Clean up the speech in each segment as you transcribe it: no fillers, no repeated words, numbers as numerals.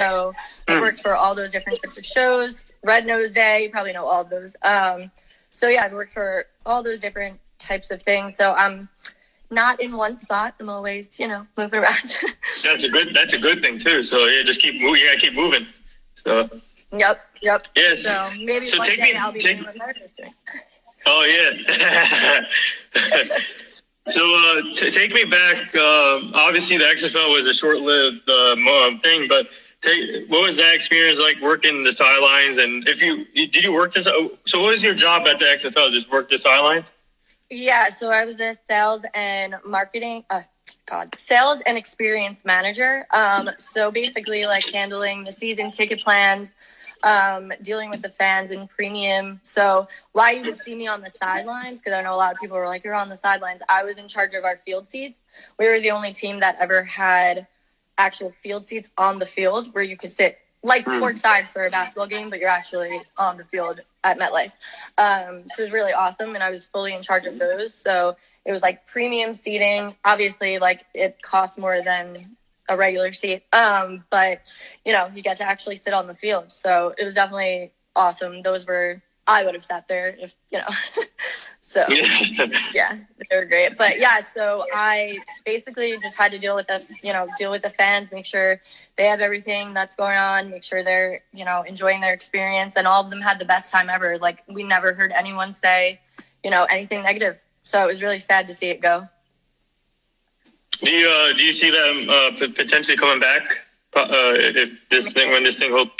So I worked for all those different types of shows. Red Nose Day, you probably know all of those. So yeah, I've worked for all those different types of things. So I'm not in one spot. I'm always, moving around. That's a good thing too. So yeah, just keep moving. You gotta keep moving. So. Yep. Yes. So maybe one day I'll be doing what Meredith's doing. Oh yeah. So take me back. Obviously, the XFL was a short-lived thing, but what was that experience like working the sidelines? And did you work this? So what was your job at the XFL? Just work the sidelines? Yeah, so I was a sales and experience manager. So basically, like handling the season ticket plans, dealing with the fans and premium. So why you would see me on the sidelines, because I know a lot of people were like, you're on the sidelines. I was in charge of our field seats. We were the only team that ever had actual field seats on the field where you could sit like courtside for a basketball game, but you're actually on the field at MetLife. So it was really awesome, and I was fully in charge of those. So it was like premium seating. Obviously, like it cost more than a regular seat, but you get to actually sit on the field. So it was definitely awesome. I would have sat there if so yeah, they were great. But yeah, so I basically just had to deal with the fans, make sure they have everything that's going on, make sure they're enjoying their experience, and all of them had the best time ever. Like, we never heard anyone say anything negative. So it was really sad to see it go. Do you see them potentially coming back when this thing holds?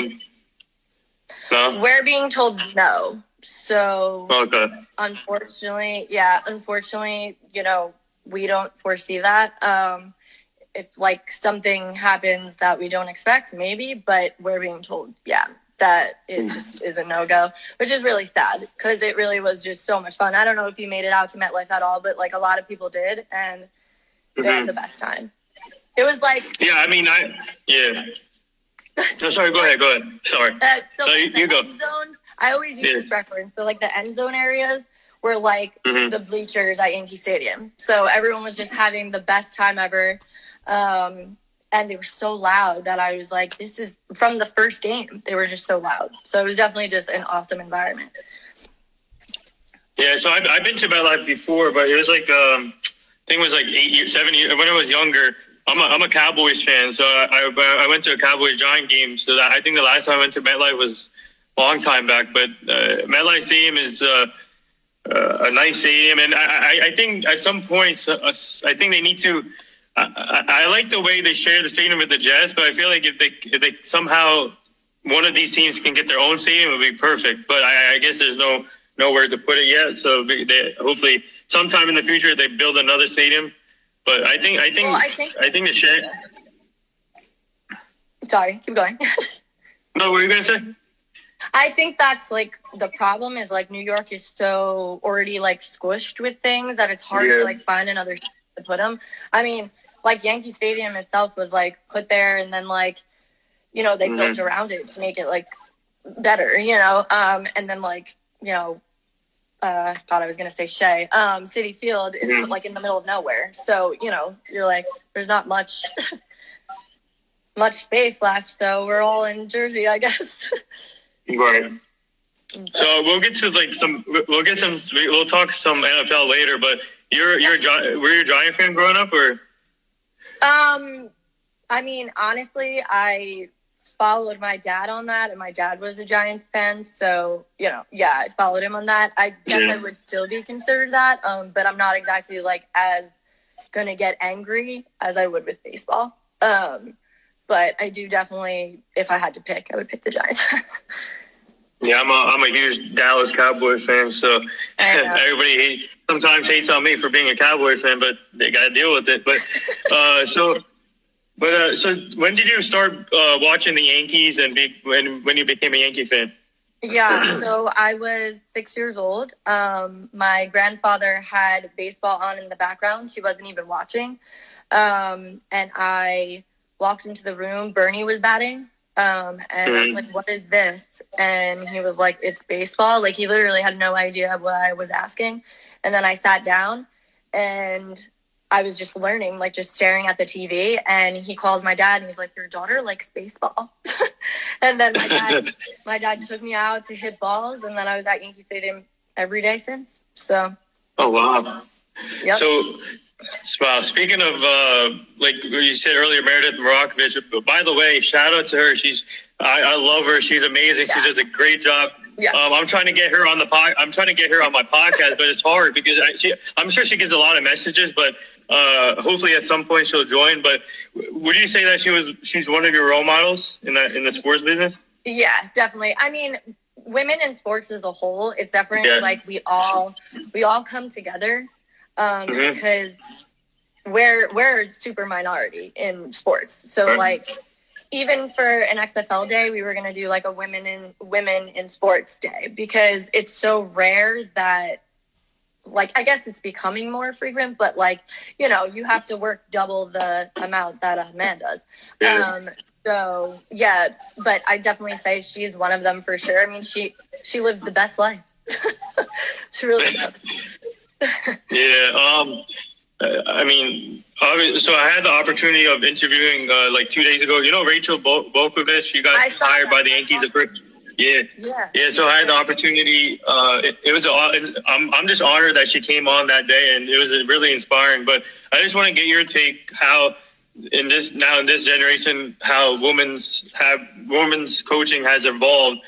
No? We're being told no. So okay. Unfortunately, we don't foresee that. If like something happens that we don't expect, maybe, but we're being told, that it just is a no-go, which is really sad because it really was just so much fun. I don't know if you made it out to MetLife at all, but like a lot of people did, and they had the best time. It was like... Yeah, I mean, No, sorry, go ahead. Sorry. You go. Zone, I always use this reference. So like the end zone areas were like the bleachers at Yankee Stadium. So everyone was just having the best time ever. And they were so loud that I was like, this is from the first game. They were just so loud. So it was definitely just an awesome environment. Yeah, so I've been to MetLife before, but it was like, I think it was like 7 years. When I was younger, I'm a Cowboys fan, so I went to a Cowboys-Giant game. So I think the last time I went to MetLife was a long time back. But MetLife Stadium is a nice stadium, and I think at some points, I think they need to. I like the way they share the stadium with the Jets, but I feel like if they somehow one of these teams can get their own stadium, it would be perfect. But I guess there's nowhere to put it yet. So they hopefully sometime in the future they build another stadium. But I think the share. Sorry, keep going. No, what were you gonna say? I think that's like the problem is like New York is so already like squished with things that it's hard to like find another to put them. I mean, like Yankee Stadium itself was like put there, and then like they built around it to make it like better, and then like I was gonna say Shea. Citi Field is like in the middle of nowhere, so you're like, there's not much space left. So we're all in Jersey, I guess. Right. So we'll get to like we'll talk some NFL later. But were you a Giant fan growing up, or? I mean, honestly, I followed my dad on that, and my dad was a Giants fan, so I followed him on that. I guess I would still be considered that, but I'm not exactly like as gonna get angry as I would with baseball. But I do definitely, if I had to pick, I would pick the Giants. Yeah, I'm a huge Dallas Cowboys fan, so everybody sometimes hates on me for being a Cowboys fan, but they got to deal with it. But so when did you start watching the Yankees and when you became a Yankee fan? Yeah, so I was 6 years old. My grandfather had baseball on in the background. He wasn't even watching. And I walked into the room. Bernie was batting. And I was like, what is this? And he was like, it's baseball. Like, he literally had no idea what I was asking. And then I sat down, and I was just learning, like just staring at the TV, and he calls my dad and he's like, your daughter likes baseball. And then my dad took me out to hit balls, and then I was at Yankee Stadium every day since. So. Oh, wow. Yep. So, wow, speaking of, like you said earlier, Meredith Marakovich, by the way, shout out to her. I love her. She's amazing. Yeah. She does a great job. Yeah. I'm trying to get her on I'm trying to get her on my podcast, but it's hard because I'm sure she gets a lot of messages, but hopefully at some point she'll join. But would you say that she's one of your role models in the sports business? Yeah, definitely. I mean, women in sports as a whole, it's definitely like we all come together because we're super minority in sports. So like even for an XFL day, we were going to do like a women in sports day because it's so rare that, like, I guess it's becoming more frequent, but like, you know, you have to work double the amount that a man does. So yeah, but I definitely say she's one of them for sure. I mean, she lives the best life. She really does. Yeah. I mean, so I had the opportunity of interviewing like 2 days ago. You know, Rachel Bokovich. She got hired by the Yankees. Yeah. So I had the opportunity. I'm just honored that she came on that day, and it was really inspiring. But I just want to get your take how in this generation how women's coaching has evolved.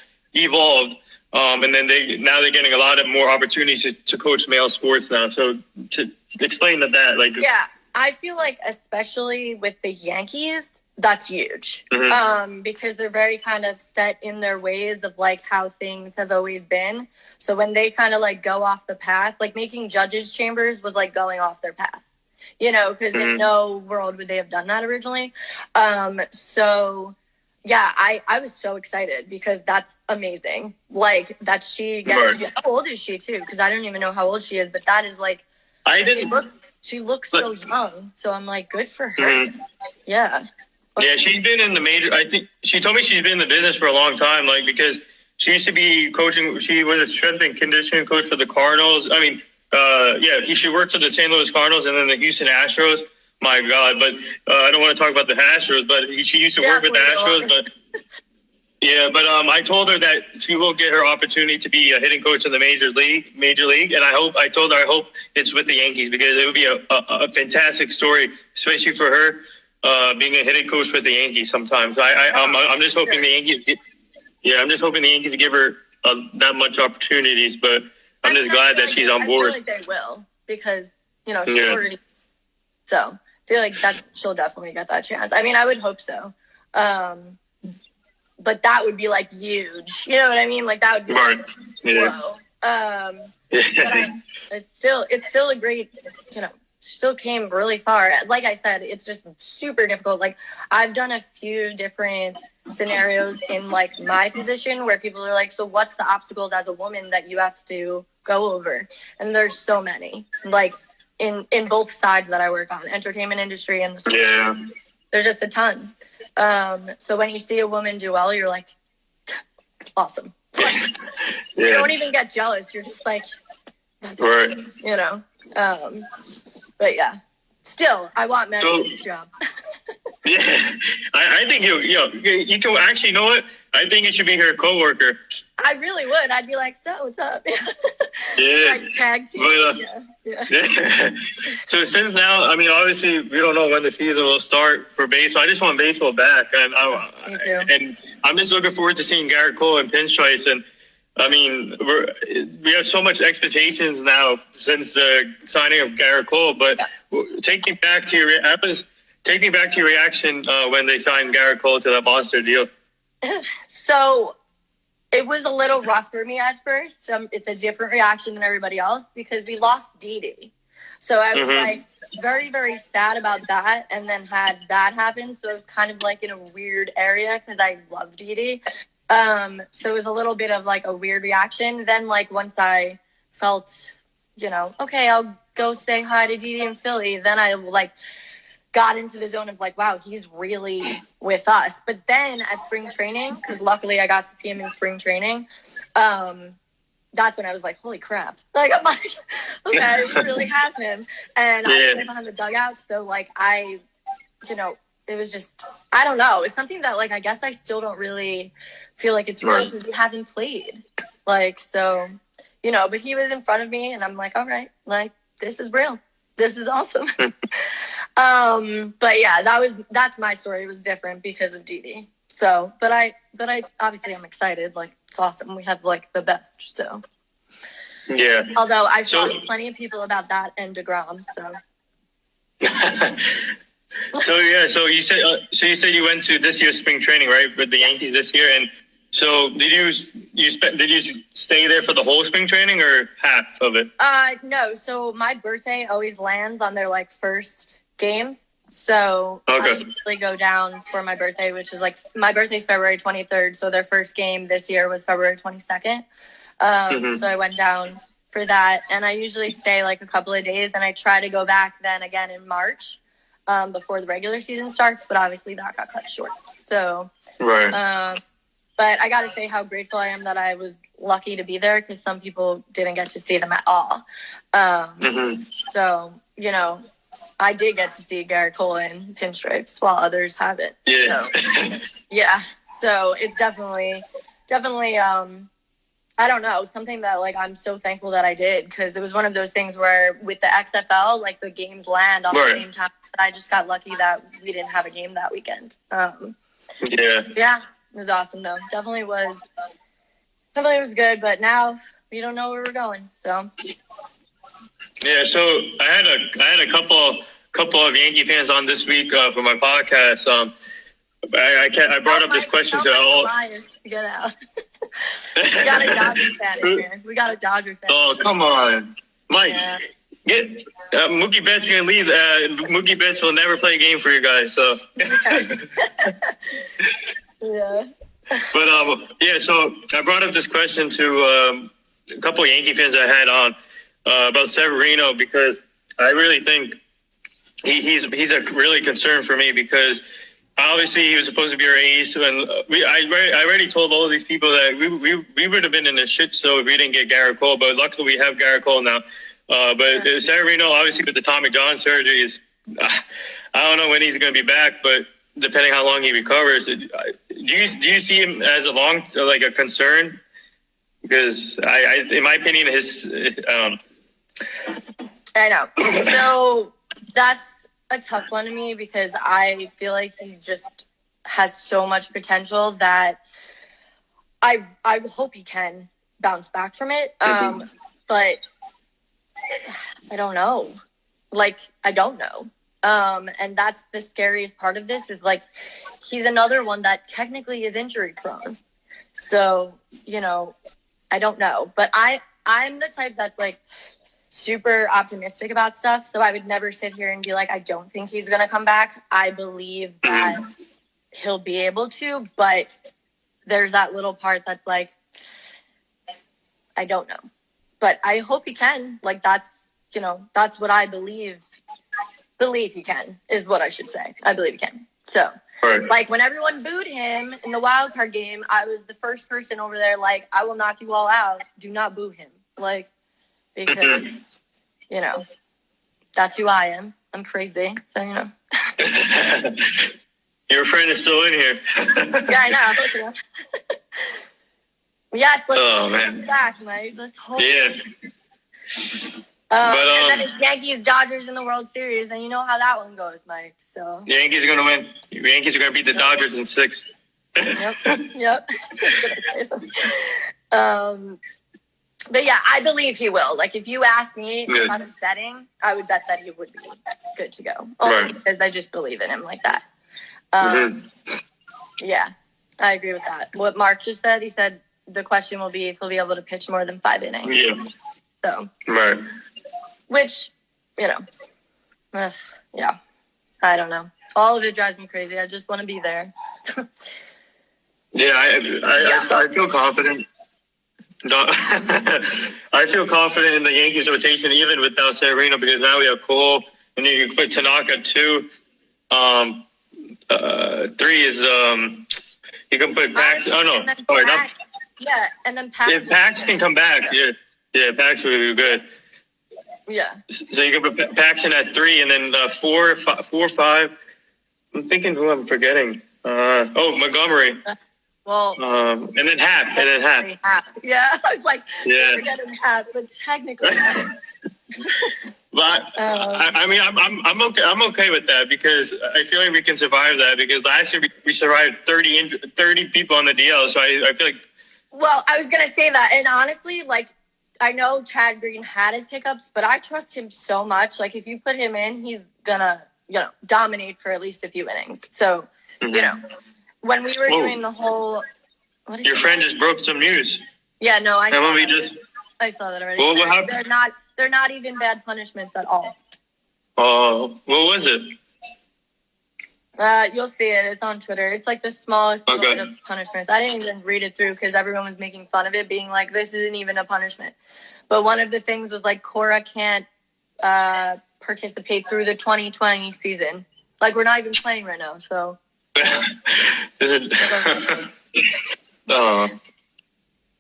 And then they're getting a lot of more opportunities to coach male sports now. So to explain that, like, yeah, I feel like especially with the Yankees, that's huge. Because they're very kind of set in their ways of like how things have always been. So when they kind of like go off the path, like making judges chambers was like going off their path, you know, because in no world would they have done that originally. So yeah, I was so excited because that's amazing. Like that she gets. How old is she too? Because I don't even know how old she is, but that is like. She looks so young, so I'm like, good for her. Yeah. Yeah, she's been in the major. I think she told me she's been in the business for a long time. Like because she used to be coaching. She was a strength and conditioning coach for the Cardinals. I mean, she worked for the St. Louis Cardinals and then the Houston Astros. My God, but I don't want to talk about the Astros, but she used to work with the Astros, but I told her that she will get her opportunity to be a hitting coach in the major league, and I told her I hope it's with the Yankees because it would be a fantastic story, especially for her being a hitting coach with the Yankees. Sometimes I'm just hoping the Yankees. I'm just hoping the Yankees give her that much opportunities, but I'm just glad that she's on board. I feel like they will because you know she's already. So I feel like that she'll definitely get that chance. I mean, I would hope so. But that would be like huge. You know what I mean? Like that would be like, whoa. But it's still a great, you know, still came really far. Like I said, it's just super difficult. Like I've done a few different scenarios in like my position where people are like, so what's the obstacles as a woman that you have to go over? And there's so many, like in both sides that I work on, entertainment industry and the sports. There's just a ton. So when you see a woman do well, you're like, awesome. Like, you don't even get jealous. You're just like, right. You know. But yeah, still, I want men to do this job. Yeah, I think you can actually, you know what? I think it should be her coworker. I really would. I'd be like, so what's up? Yeah. Like tag team. Yeah. So since now, I mean, obviously, we don't know when the season will start for baseball. I just want baseball back, and Me too. And I'm just looking forward to seeing Garrett Cole and pinstripes. And I mean, we have so much expectations now since the signing of Garrett Cole. But take me back to your reaction when they signed Garrett Cole to that monster deal. So it was a little rough for me at first. It's a different reaction than everybody else because we lost Didi. So I was like very, very sad about that. And then had that happen. So it was kind of like in a weird area because I love Didi. So it was a little bit of like a weird reaction. Then like once I felt, you know, okay, I'll go say hi to Didi in Philly. Then I like got into the zone of like, wow, he's really with us. But then at spring training, because luckily I got to see him in spring training, that's when I was like, holy crap. Like, I'm like, okay, we really have him. And I was right behind the dugout. So, like, it was just, I don't know. It's something that, like, I guess I still don't really feel like it's real because we haven't played. Like, so, but he was in front of me and I'm like, all right, like, this is real. This is awesome. But yeah, that's my story. It was different because of Didi. So, but I obviously I'm excited. Like, it's awesome. We have like the best. So, yeah. Although I've talked to plenty of people about that and DeGrom. So. So you said you went to this year's spring training, right, with the Yankees this year, and so did you stay there for the whole spring training or half of it? No. So my birthday always lands on their like first games. So I usually go down for my birthday, which is like my birthday's February 23rd. So their first game this year was February 22nd. So I went down for that, and I usually stay like a couple of days, and I try to go back then again in March. Before the regular season starts, but obviously that got cut short. So, right. But I got to say how grateful I am that I was lucky to be there because some people didn't get to see them at all. So, I did get to see Garrett Cole in pinstripes while others haven't. Yeah. So, yeah. So it's definitely, I don't know, something that like I'm so thankful that I did because it was one of those things where with the XFL, like the games land on the same time. I just got lucky that we didn't have a game that weekend. Yeah, it was awesome though. Definitely was good, but now we don't know where we're going. So yeah, so I had a couple of Yankee fans on this week for my podcast. I brought up this question to all. Get out. We got a Dodger fan in here. Oh, come on, Mike. Yeah. Get Mookie Betts gonna leave. Mookie Betts will never play a game for you guys. So yeah. But so I brought up this question to a couple of Yankee fans I had on about Severino because I really think he's a really concern for me because obviously he was supposed to be our ace, and I already told all of these people that we would have been in a shit show if we didn't get Garrett Cole, but luckily we have Garrett Cole now. But Severino, obviously with the Tommy John surgery, is I don't know when he's going to be back, but depending how long he recovers, do you see him as a concern? Because I in my opinion, I know. So that's a tough one to me because I feel like he just has so much potential that I hope he can bounce back from it. But I don't know. Like, I don't know. And that's the scariest part of this is like, he's another one that technically is injury prone. So, I don't know, but I'm the type that's like super optimistic about stuff. So I would never sit here and be like, I don't think he's going to come back. I believe that he'll be able to, but there's that little part that's like, I don't know. But I hope he can. Like, that's what I believe he can, is what I should say. I believe he can. So, like, when everyone booed him in the wild card game, I was the first person over there, like, I will knock you all out. Do not boo him. Like, because, that's who I am. I'm crazy. So, Your friend is still in here. Yeah, I know. Yes, let's get back, Mike. Let's hope. Yeah. And then it's Yankees, Dodgers in the World Series, and you know how that one goes, Mike. So Yankees are gonna win. Yankees are gonna beat the Dodgers in 6. Yep. But yeah, I believe he will. Like, if you ask me if I was betting, I would bet that he would be good to go. Only because I just believe in him like that. Yeah, I agree with that. What Mark just said, he said the question will be if he'll be able to pitch more than 5 innings. Yeah. So. Right. Which, yeah, I don't know. All of it drives me crazy. I just want to be there. Yeah, I feel confident. I feel confident in the Yankees rotation, even without Severino, because now we have Cole, and then you can put Tanaka 2. 3 is you can put Pax. Oh no, sorry, not. Yeah, and then Pax. If Pax can come back, yeah, Pax would be good. Yeah. So you can put Paxton at 3, and then 4, 5. I'm thinking who I'm forgetting. Montgomery. Well. And then Hap. Yeah, I was like, yeah, forgetting Hap, but technically. But I mean, I'm okay. I'm okay with that because I feel like we can survive that because last year we survived 30 people on the DL. So I feel like. Well, I was gonna say that, and honestly, like, I know Chad Green had his hiccups, but I trust him so much. Like, if you put him in, he's gonna, dominate for at least a few innings. So, when we were doing the whole, your friend just broke some news. Yeah, no, I saw that already. Well, what happened? They're not even bad punishments at all. Oh, what was it? You'll see it. It's on Twitter. It's like the smallest little bit of punishments. I didn't even read it through because everyone was making fun of it, being like, this isn't even a punishment. But one of the things was like Cora can't participate through the 2020 season. Like, we're not even playing right now, so. Is it? Oh.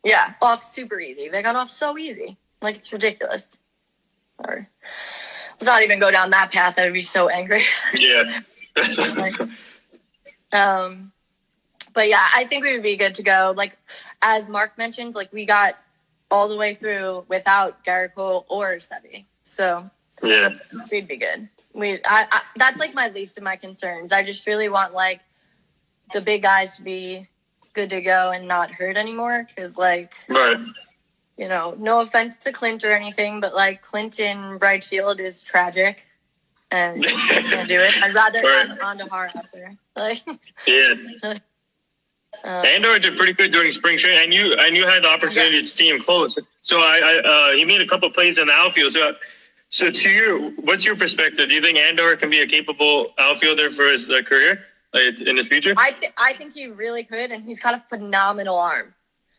Yeah, off super easy. They got off so easy. Like, it's ridiculous. Or let's not even go down that path. I would be so angry. Yeah. But yeah, I think we would be good to go. Like, as Mark mentioned, like, we got all the way through without Garrett Cole or Sevi. So yeah, we'd be good. I that's like my least of my concerns. I just really want like the big guys to be good to go and not hurt anymore. Because like, right. No offense to Clint or anything, but like Clint in right field is tragic. And I can't do it. I'd rather have Andahar out there. Like, yeah. Andor did pretty good during spring training, and you had the opportunity to see him close. So he made a couple plays in the outfield. So to you, what's your perspective? Do you think Andor can be a capable outfielder for his career, like, in the future? I think he really could, and he's got a phenomenal arm.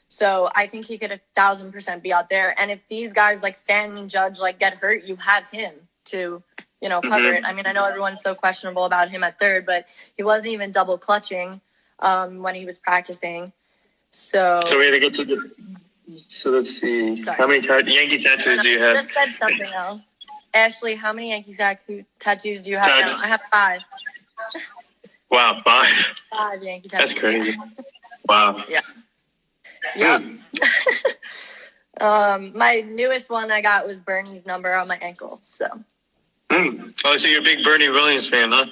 So I think he could 1,000% be out there. And if these guys like Stanton and Judge like get hurt, you have him to cover it. I mean, I know everyone's so questionable about him at third, but he wasn't even double clutching when he was practicing. So we had to get to the. So let's see. Sorry. How many Yankee tattoos do you have? I just said something else. Ashley, how many Yankee tattoos do you have now? I have 5. Wow, 5. 5 Yankee tattoos. That's crazy. Wow. Yeah. Yep. My newest one I got was Bernie's number on my ankle. So. Oh, so you're a big Bernie Williams fan, huh?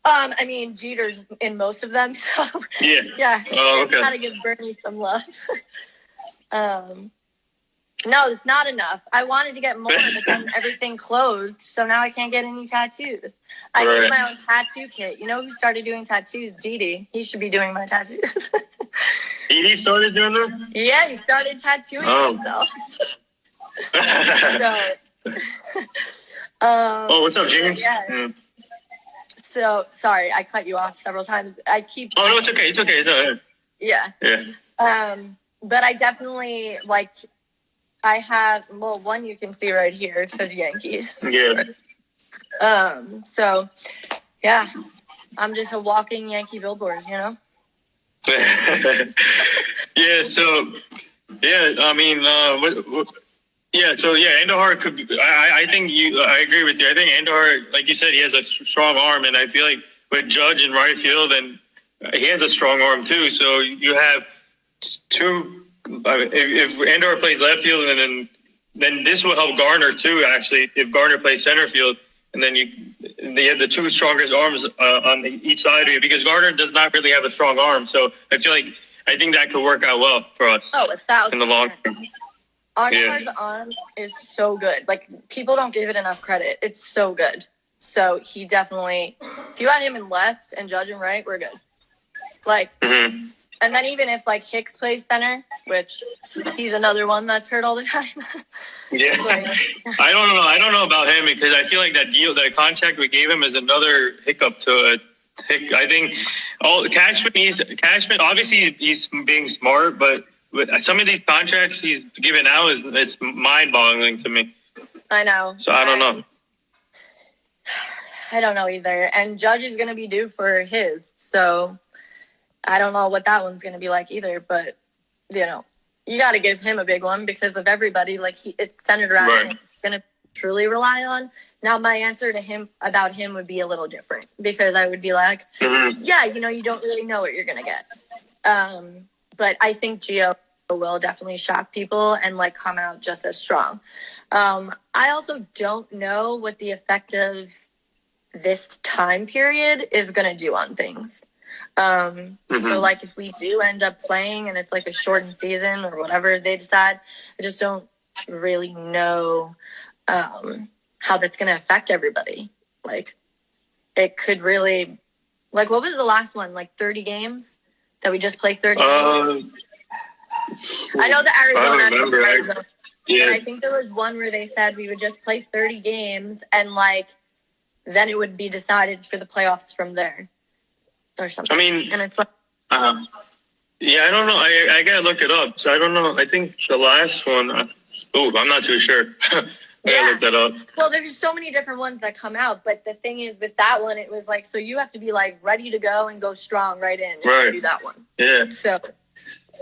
I mean, Jeter's in most of them, so yeah. Yeah. Oh, okay. Gotta give Bernie some love. No, it's not enough. I wanted to get more, but then everything closed, so now I can't get any tattoos. I need my own tattoo kit. You know who started doing tattoos? Didi. He should be doing my tattoos. Didi started doing them? Yeah, he started tattooing himself. What's up, James? Yeah. So, sorry, I cut you off several times. I keep... Oh, no, it's okay. It's okay. No. Yeah. Yeah. But I definitely, like... I have, one you can see right here. It says Yankees. Yeah. So, yeah. I'm just a walking Yankee billboard, Yeah, so, yeah, I mean, Andahar could be, I think I agree with you. I think Andahar, like you said, he has a strong arm, and I feel like with Judge in right field, and he has a strong arm too, so you have two... If Andor plays left field, and then this will help Garner too. Actually, if Garner plays center field, and then they have the 2 strongest arms on each side of you, because Garner does not really have a strong arm. So I think that could work out well for us. Oh, 1,000% in the long term. Andar's arm is so good. Like, people don't give it enough credit. It's so good. So he definitely, if you had him in left and Judge in right, we're good. Like. Mm-hmm. And then even if, like, Hicks plays center, which he's another one that's hurt all the time. Yeah. I don't know about him, because I feel like that contract we gave him is another hiccup to it. I think Cashman, obviously he's being smart, but some of these contracts he's given out it's mind-boggling to me. I know. So I don't know. I don't know either. And Judge is going to be due for his, so... I don't know what that one's going to be like either, but you got to give him a big one because of everybody. Like it's centered around him. Going to truly rely on. Now, my answer to him about him would be a little different because I would be like, yeah, you don't really know what you're going to get. But I think Gio will definitely shock people and like come out just as strong. I also don't know what the effect of this time period is going to do on things. So like if we do end up playing and it's like a shortened season or whatever they decide, I just don't really know how that's going to affect everybody. Like it could really, like what was the last one? Like 30 games that we just played 30 games? I know the Arizona. Yeah. But I think there was one where they said we would just play 30 games and like then it would be decided for the playoffs from there or something. I mean, and it's like, yeah, I don't know. I gotta look it up. So I don't know. I think the last one. I'm not too sure. I gotta look that up. Well, there's so many different ones that come out, but the thing is, with that one, it was like so you have to be like ready to go and go strong right in if you do that one. Yeah. So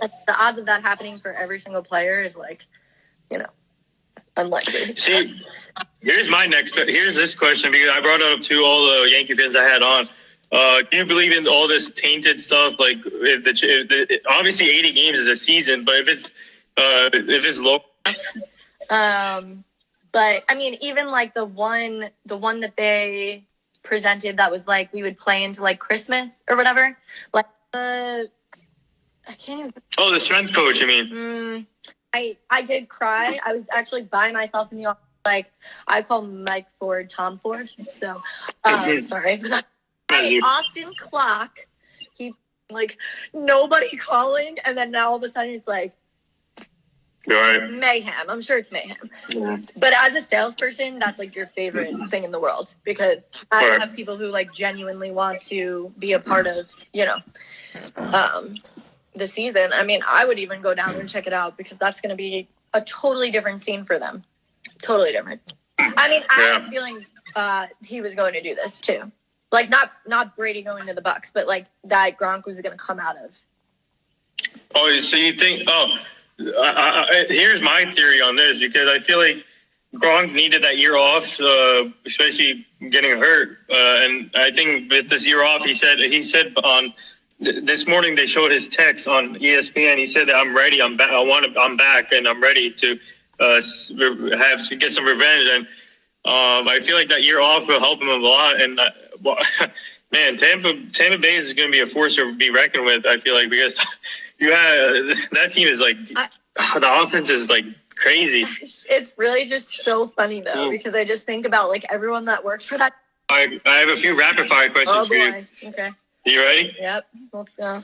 the odds of that happening for every single player is like, unlikely. See, here's this question because I brought it up to all the Yankee fans I had on. Do you believe in all this tainted stuff? Like, obviously 80 games is a season, but if it's low. But I mean, even like the one that they presented that was like we would play into like Christmas or whatever. Like I can't even. Oh, the strength coach. I mean. I did cry. I was actually by myself in the office. Like I call Mike Ford Tom Ford. So sorry. Austin Clock. He like nobody calling, and then now all of a sudden it's like mayhem. I'm sure it's mayhem. Yeah. But as a salesperson, that's like your favorite thing in the world because I have people who like genuinely want to be a part of the season. I mean, I would even go down and check it out because that's going to be a totally different scene for them. Totally different. I mean, I have a feeling he was going to do this too. Like not Brady going to the Bucks, but like that Gronk was going to come out of. Oh, so you think? Here's my theory on this because I feel like Gronk needed that year off, especially getting hurt. And I think with this year off, he said on. This morning they showed his text on ESPN. He said that I'm ready. I'm back. I'm back, and I'm ready to get some revenge. And I feel like that year off will help him a lot. And man, Tampa Bay is going to be a force to be reckoned with. I feel like because that team is like the offense is like crazy. It's really just so funny though because I just think about like everyone that works for that. I have a few rapid fire questions for you. Okay. You ready? Yep. Let's go.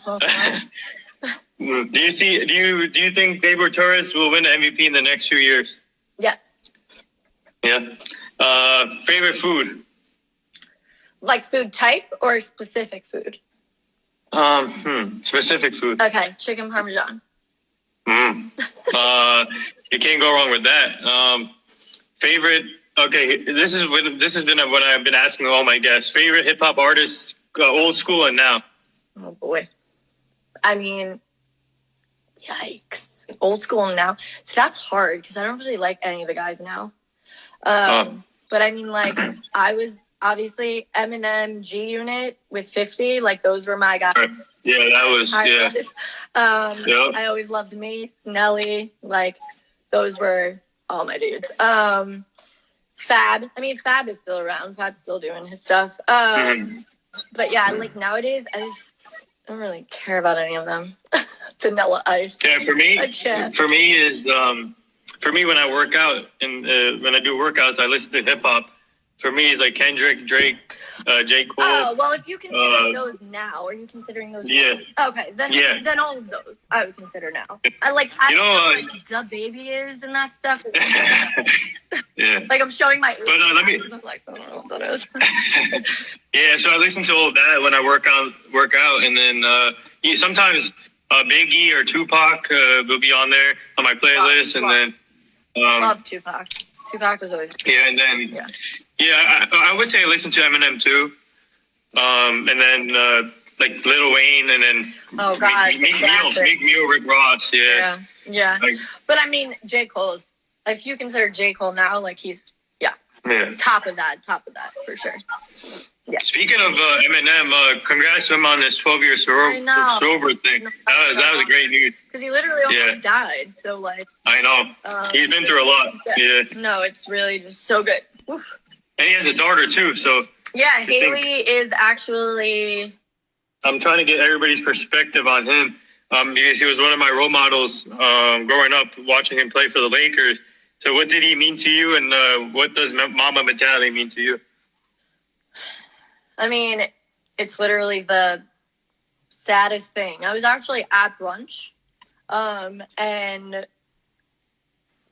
Do you think Gleyber Torres will win the MVP in the next few years? Yes. Yeah. Favorite food? Like food type or specific food? Specific food. Okay, chicken parmesan. You can't go wrong with that. Favorite? Okay, this has been what I've been asking all my guests. Favorite hip hop artists, old school and now. Oh boy, I mean, yikes! Old school and now. So that's hard because I don't really like any of the guys now. But I mean, like I was obviously Eminem, G Unit with 50. Like those were my guys. Yeah, that was I always loved Mace, Nelly. Like those were all my dudes. Fab. I mean, Fab is still around. Fab's still doing his stuff. But yeah, like nowadays, I don't really care about any of them. Vanilla Ice. Yeah, for me when I work out and when I do workouts, I listen to hip hop. For me, it's like Kendrick, Drake, J. Cole. Oh, well, if you consider those now, are you considering those? Yeah. Now? Okay, then all of those I would consider now. I know like Da Baby is and that stuff. Yeah. Like I'm showing my. But let me. I'm like, I don't know what that is. Yeah, so I listen to all that when I work out, and then sometimes Biggie or Tupac will be on there on my playlist, and then. Love Tupac. Tupac was always. Yeah, and then. Yeah, I would say I listen to Eminem too, and then like Lil Wayne, and then Oh God, Meek Mill, Rick Ross. yeah. Like, But I mean, J. Cole's. If you consider J. Cole now, like he's top of that for sure. Yeah. Speaking of Eminem, congrats to him on this 12-year sober thing. That was a great news. Because he literally almost died. So like, I know he's been through a lot. Yeah. No, it's really just so good. Oof. And he has a daughter too. So yeah, Haley is actually. I'm trying to get everybody's perspective on him because he was one of my role models growing up, watching him play for the Lakers. So what did he mean to you, and what does Mamba mentality mean to you? I mean, it's literally the saddest thing. I was actually at brunch, and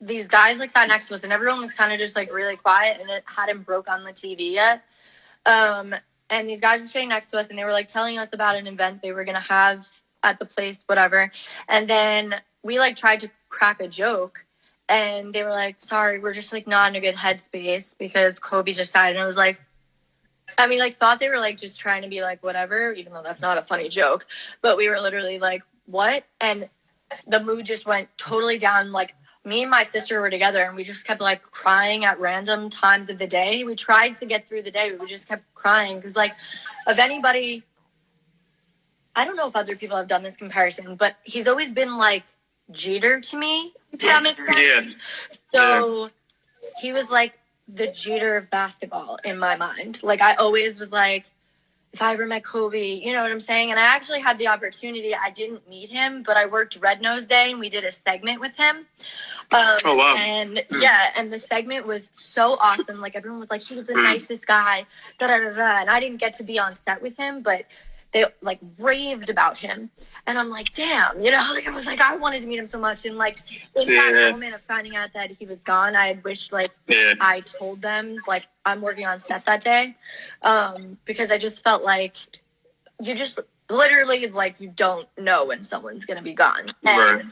these guys like sat next to us, and everyone was kind of just like really quiet, and it hadn't broke on the TV yet. And these guys were sitting next to us, and they were like telling us about an event they were gonna have at the place, whatever. And then we like tried to crack a joke, and they were like, "Sorry, we're just like not in a good headspace because Kobe just died." And I was like, I mean, like, thought they were, like, just trying to be, like, whatever, even though that's not a funny joke. But we were literally like, what? And the mood just went totally down. Like, me and my sister were together, and we just kept, like, crying at random times of the day. We tried to get through the day, but we just kept crying. Because, like, if anybody... I don't know if other people have done this comparison, but he's always been, like, Jeter to me, if that makes sense. Yeah. So he was, like, the Jeter of basketball in my mind. Like, I always was like, if I ever met Kobe, you know what I'm saying? And I actually had the opportunity. I didn't meet him, but I worked Red Nose Day, and we did a segment with him. Oh, wow. And and the segment was so awesome. Like, everyone was like, he was the nicest guy, da-da-da-da. And I didn't get to be on set with him, but they, like, raved about him. And I'm like, damn, you know? Like, I was like, I wanted to meet him so much. And, like, in that moment of finding out that he was gone, I had wished, like, I told them, like, I'm working on set that day. Because I just felt like you just literally, like, you don't know when someone's going to be gone. And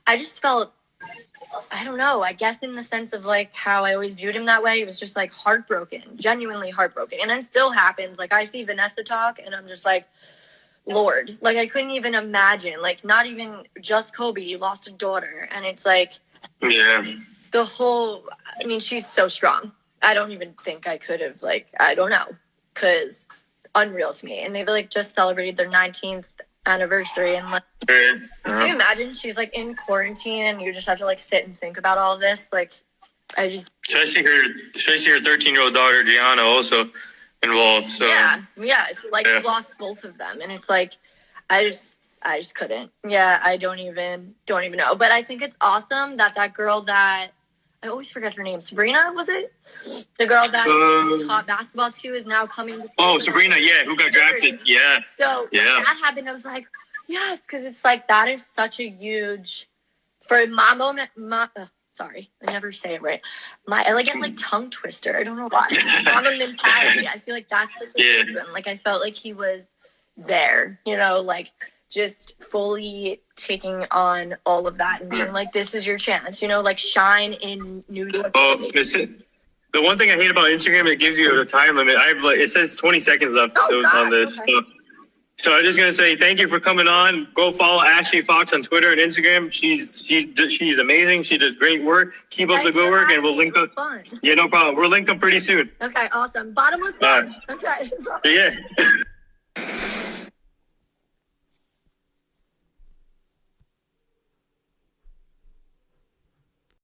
I just felt, I don't know, I guess in the sense of, like, how I always viewed him that way, it was just, like, heartbroken, genuinely heartbroken. And it still happens. Like, I see Vanessa talk, and I'm just like, Lord. Like, I couldn't even imagine. Like, not even just Kobe, you lost a daughter. And it's, like, the whole, I mean, she's so strong. I don't even think I could have, like, I don't know. Because unreal to me. And they, like, just celebrated their 19th anniversary, and like, can you imagine she's like in quarantine and you just have to like sit and think about all this? Like, I just especially her 13-year-old daughter Gianna also involved. So it's like you lost both of them, and it's like I just couldn't. I don't even know. But I think it's awesome that girl that I always forget her name. Sabrina, was it? The girl that taught basketball to is now coming. Oh, Sabrina, who got drafted. Yeah. So when that happened, I was like, yes, because it's like that is such a huge, for my moment, sorry, I never say it right. I get like tongue twister. I don't know why. Mama mentality. I feel like that's the huge one. Like, I felt like he was there, you know, like, just fully taking on all of that and being like, this is your chance, you know, like, shine in New York. The one thing I hate about Instagram, it gives you a time limit. It says 20 seconds left on this. Okay. So I'm just gonna say thank you for coming on. Go follow Ashley Fox on Twitter and Instagram. She's amazing. She does great work. Keep up the good work, and we'll link up. Yeah, no problem. We'll link up pretty soon. Okay, awesome. Bottomless lunch. Okay. Yeah.